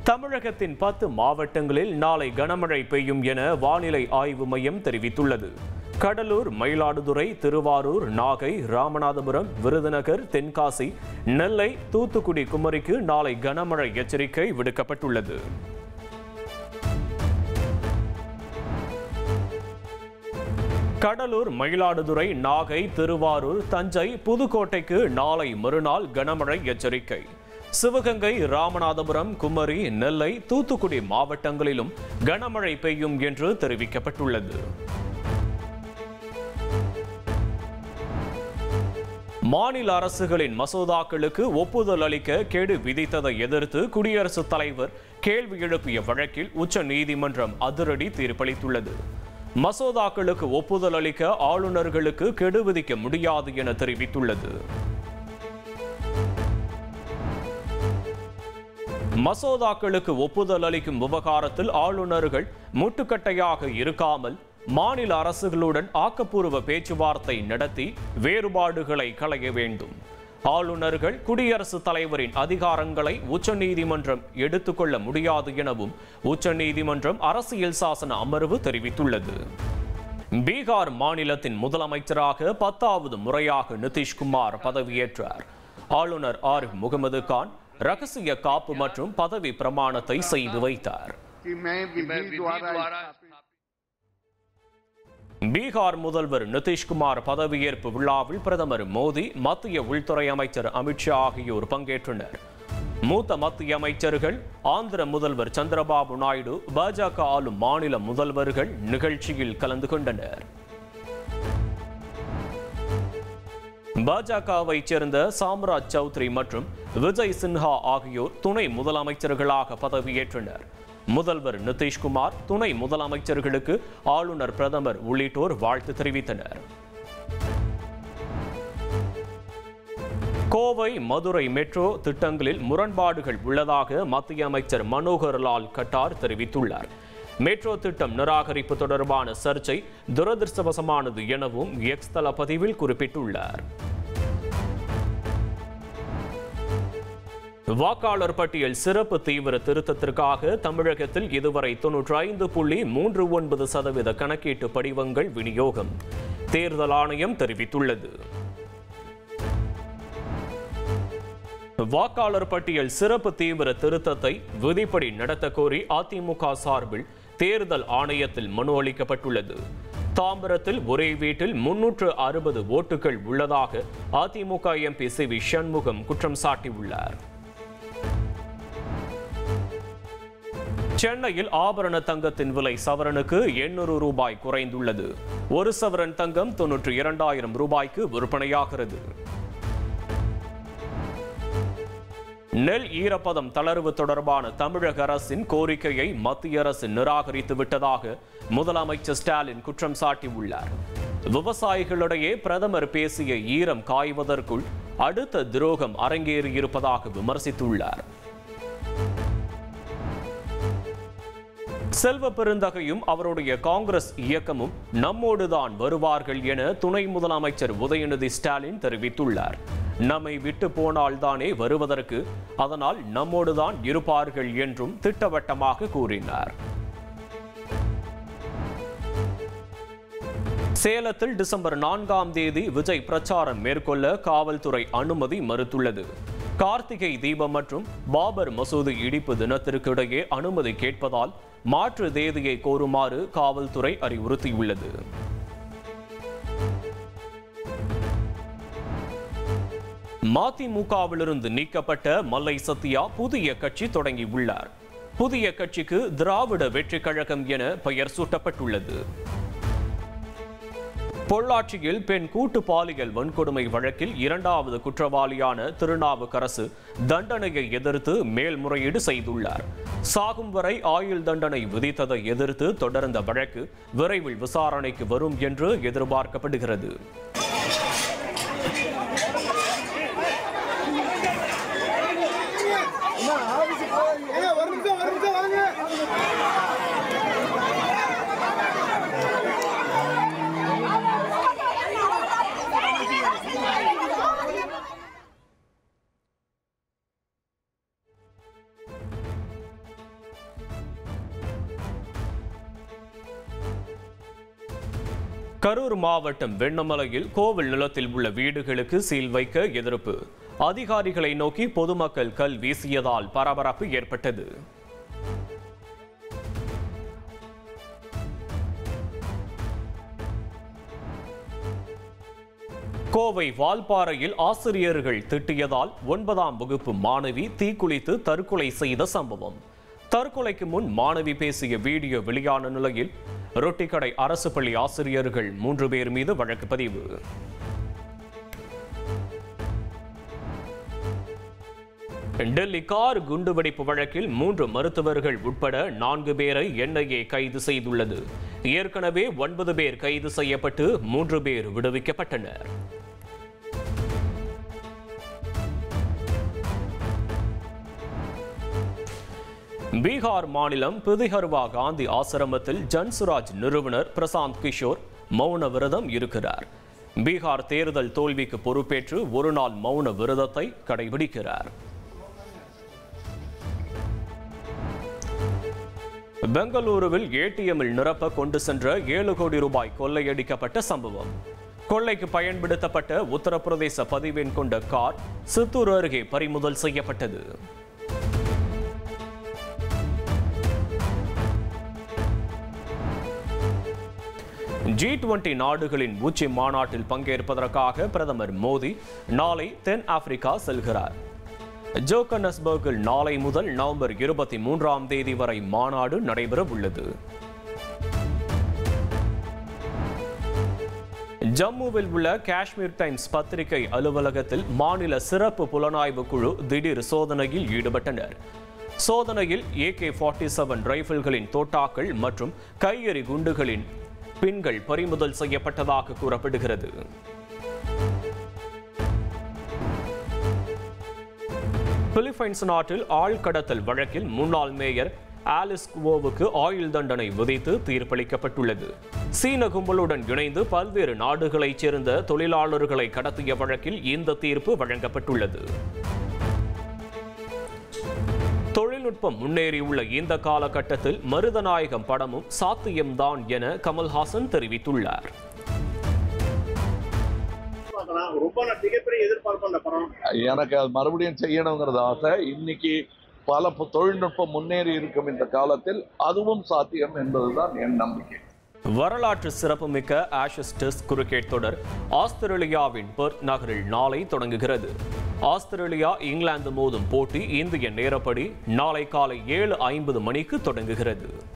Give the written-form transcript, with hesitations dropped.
தமிழகத்தின் 10 மாவட்டங்களில் நாளை கனமழை பெய்யும் என வானிலை ஆய்வு மையம் தெரிவித்துள்ளது. கடலூர், மயிலாடுதுறை, திருவாரூர், நாகை, ராமநாதபுரம், விருதுநகர், தென்காசி, நெல்லை, தூத்துக்குடி, குமரிக்கு நாளை கனமழை எச்சரிக்கை விடுக்கப்பட்டுள்ளது. கடலூர், மயிலாடுதுறை, நாகை, திருவாரூர், தஞ்சை, புதுக்கோட்டைக்கு நாளை மறுநாள் கனமழை எச்சரிக்கை. சிவகங்கை, ராமநாதபுரம், குமரி, நெல்லை, தூத்துக்குடி மாவட்டங்களிலும் கனமழை பெய்யும் என்று தெரிவிக்கப்பட்டுள்ளது. மாநில அரசுகளின் மசோதாக்களுக்கு ஒப்புதல் அளிக்க கெடு விதித்ததை எதிர்த்து குடியரசுத் தலைவர் கேள்வி எழுப்பிய வழக்கில் உச்சநீதிமன்றம் அதிரடி தீர்ப்பளித்துள்ளது. மசோதாக்களுக்கு ஒப்புதல் அளிக்க ஆளுநர்களுக்கு கெடு விதிக்க முடியாது என தெரிவித்துள்ளது. மசோதாக்களுக்கு ஒப்புதல் அளிக்கும் விவகாரத்தில் ஆளுநர்கள் முட்டுக்கட்டையாக இருக்காமல் மாநில அரசுகளுடன் ஆக்கப்பூர்வ பேச்சுவார்த்தை நடத்தி வேறுபாடுகளை களைய வேண்டும். ஆளுநர்கள் குடியரசுத் தலைவரின் அதிகாரங்களை உச்சநீதிமன்றம் எடுத்துக்கொள்ள முடியாது எனவும் உச்சநீதிமன்றம் அரசியல் சாசன அமர்வு தெரிவித்துள்ளது. பீகார் மாநிலத்தின் முதலமைச்சராக 10வது முறையாக நிதிஷ்குமார் பதவியேற்றார். ஆளுநர் ஆரிஃப் முகமது கான் ரகசிய காப்பு மற்றும் பதவி பிரமாணத்தை செய்து வைத்தார். பீகார் முதல்வர் நிதிஷ்குமார் பதவியேற்பு விழாவில் பிரதமர் மோடி, மத்திய உள்துறை அமைச்சர் அமித்ஷா ஆகியோர் பங்கேற்றனர். மூத்த மத்திய அமைச்சர்கள், ஆந்திர முதல்வர் சந்திரபாபு நாயுடு, பாஜக ஆளும் மாநில முதல்வர்கள் நிகழ்ச்சியில் கலந்து கொண்டனர். பாஜகவை சேர்ந்த சாம்ராஜ் சௌத்ரி மற்றும் விஜய் சின்ஹா ஆகியோர் துணை முதலமைச்சர்களாக பதவியேற்றனர். முதல்வர் நிதிஷ்குமார், துணை முதலமைச்சர்களுக்கு ஆளுநர், பிரதமர் உள்ளிட்டோர் வாழ்த்து தெரிவித்தனர். கோவை, மதுரை மெட்ரோ திட்டங்களில் முரண்பாடுகள் உள்ளதாக மத்திய அமைச்சர் மனோகர் லால் கட்டார் தெரிவித்துள்ளார். மெட்ரோ திட்டம் நிராகரிப்பு தொடர்பான சர்ச்சை துரதிருஷ்டவசமானது எனவும் எக்ஸ் தள பதிவில் குறிப்பிட்டுள்ளார். வாக்காளர் பட்டியல் சிறப்பு தீவிர திருத்தத்திற்காக தமிழகத்தில் இதுவரை 95.39% கணக்கீட்டு படிவங்கள் விநியோகம், தேர்தல் ஆணையம் தெரிவித்துள்ளது. வாக்காளர் பட்டியல் சிறப்பு தீவிர திருத்தத்தை விதிப்படி நடத்த கோரி அதிமுக சார்பில் தேர்தல் ஆணையத்தில் மனு அளிக்கப்பட்டுள்ளது. தாம்பரத்தில் ஒரே வீட்டில் 360 ஓட்டுகள் உள்ளதாக அதிமுக எம்பி சி.வி. சண்முகம் குற்றம் சாட்டியுள்ளார். சென்னையில் ஆபரண தங்கத்தின் விலை சவரனுக்கு 800 ரூபாய் குறைந்துள்ளது. ஒரு சவரன் தங்கம் 92,000 ரூபாய்க்கு விற்பனையாகிறது. நெல் ஈரப்பதம் தளர்வு தொடர்பான தமிழக அரசின் கோரிக்கையை மத்திய அரசு நிராகரித்து விட்டதாக முதலமைச்சர் ஸ்டாலின் குற்றம் சாட்டியுள்ளார். விவசாயிகளிடையே பிரதமர் பேசிய ஈரம் காய்வதற்குள் அடுத்த துரோகம் அரங்கேறியிருப்பதாக விமர்சித்துள்ளார். செல்வ பெருந்தகையும் அவருடைய காங்கிரஸ் இயக்கமும் நம்மோடுதான் வருவார்கள் என துணை முதலமைச்சர் உதயநிதி ஸ்டாலின் தெரிவித்துள்ளார். நம்மை விட்டு போனால்தானே வருவதற்கு, அதனால் நம்மோடுதான் இருப்பார்கள் என்றும் திட்டவட்டமாக கூறினார். சேலத்தில் டிசம்பர் 4ஆம் தேதி விஜய் பிரச்சாரம் மேற்கொள்ள காவல்துறை அனுமதி மறுத்துள்ளது. கார்த்திகை தீபம் மற்றும் பாபர் மசூதி இடிப்பு தினத்திற்கு இடையே அனுமதி கேட்பதால் மாற்று தேதியை கோருமாறு காவல்துறை அறிவுறுத்தியுள்ளது. மதிமுகவிலிருந்து நீக்கப்பட்ட மல்லை சத்யா புதிய கட்சி தொடங்கியுள்ளார். புதிய கட்சிக்கு திராவிட வெற்றி கழகம் என பெயர் சூட்டப்பட்டுள்ளது. பொள்ளாச்சியில் பெண் கூட்டு பாலியல் வன்கொடுமை வழக்கில் 2வது குற்றவாளியான திருநாவுக்கரசு தண்டனையை எதிர்த்து மேல்முறையீடு செய்துள்ளார். சாகும் வரை ஆயுள் தண்டனை விதித்ததை எதிர்த்து தொடர்ந்த வழக்கு விரைவில் விசாரணைக்கு வரும் என்று எதிர்பார்க்கப்படுகிறது. கரூர் மாவட்டம் வெண்ணமலையில் கோவில் நிலத்தில் உள்ள வீடுகளுக்கு சீல் வைக்க எதிர்ப்பு. அதிகாரிகளை நோக்கி பொதுமக்கள் கல் வீசியதால் பரபரப்பு ஏற்பட்டது. கோவை வால்பாறையில் ஆசிரியர்கள் திட்டியதால் 9ஆம் வகுப்பு மாணவி தீக்குளித்து தற்கொலை செய்த சம்பவம். தற்கொலைக்கு முன் மாணவி பேசிய வீடியோ வெளியான நிலையில் ரொட்டிக்கடை அரசு பள்ளி ஆசிரியர்கள் 3 பேர் மீது வழக்கு பதிவு. டெல்லி கார் குண்டுவெடிப்பு வழக்கில் 3 மருத்துவர்கள் உட்பட 4 பேரை NIA கைது செய்துள்ளது. ஏற்கனவே 9 பேர் கைது செய்யப்பட்டு 3 பேர் விடுவிக்கப்பட்டனர். பீகார் மாநிலம் பிதிஹர்வா காந்தி ஆசிரமத்தில் ஜன்சுராஜ் நிறுவனர் பிரசாந்த் கிஷோர் மௌன விரதம் இருக்கிறார். பீகார் தேர்தல் தோல்விக்கு பொறுப்பேற்று ஒரு நாள் மௌன விரதத்தை கடைபிடிக்கிறார். பெங்களூருவில் ATM-இல் நிரப்ப கொண்டு சென்ற 7 கோடி ரூபாய் கொள்ளையடிக்கப்பட்ட சம்பவம். கொள்ளைக்கு பயன்படுத்தப்பட்ட உத்தரப்பிரதேச பதிவெண் கொண்ட கார் சித்தூர் அருகே பறிமுதல் செய்யப்பட்டது. G20 நாடுகளின் உச்சி மாநாட்டில் பங்கேற்பதற்காக பிரதமர் மோடி நாளை தென் ஆப்பிரிக்கா செல்கிறார். ஜோகன்னஸ்பர்கில் நாளை முதல் நவம்பர் 23ஆம் தேதி வரை மாநாடு நடைபெற உள்ளது. ஜம்முவில் உள்ள காஷ்மீர் டைம்ஸ் பத்திரிகை அலுவலகத்தில் மாநில சிறப்பு புலனாய்வு குழு திடீர் சோதனையில் ஈடுபட்டனர். சோதனையில் AK-47 ரைபிள்களின் தோட்டாக்கள் மற்றும் கையெறி குண்டுகளின் பின்கள் பறிமுதல் செய்யப்பட்டதாக கூறப்படுகிறது. பிலிப்பைன்ஸ் நாட்டில் ஆள் கடத்தல் வழக்கில் முன்னாள் மேயர் ஆலிஸ் குவோவுக்கு ஆயுள் தண்டனை விதித்து தீர்ப்பளிக்கப்பட்டுள்ளது. சீன கும்பலுடன் இணைந்து பல்வேறு நாடுகளைச் சேர்ந்த தொழிலாளர்களை கடத்திய வழக்கில் இந்த தீர்ப்பு வழங்கப்பட்டுள்ளது. தொழில்நுட்பம் முன்னேறியுள்ள இந்த காலகட்டத்தில் மருதநாயகம் படமும் சாத்தியம்தான் என கமல்ஹாசன் தெரிவித்துள்ளார். எனக்கு அது மறுபடியும் செய்யணுங்கிறது ஆசை. இன்னைக்கு பல தொழில்நுட்பம் முன்னேறி இருக்கும் இந்த காலத்தில் அதுவும் சாத்தியம் என்பதுதான் என் நம்பிக்கை. வரலாற்று சிறப்புமிக்க ஆஷஸ் டெஸ்ட் கிரிக்கெட் தொடர் ஆஸ்திரேலியாவின் பெர்த் நகரில் நாளை தொடங்குகிறது. ஆஸ்திரேலியா இங்கிலாந்து மோதும் போட்டி இந்திய நேரப்படி நாளை காலை 7:50 மணிக்கு தொடங்குகிறது.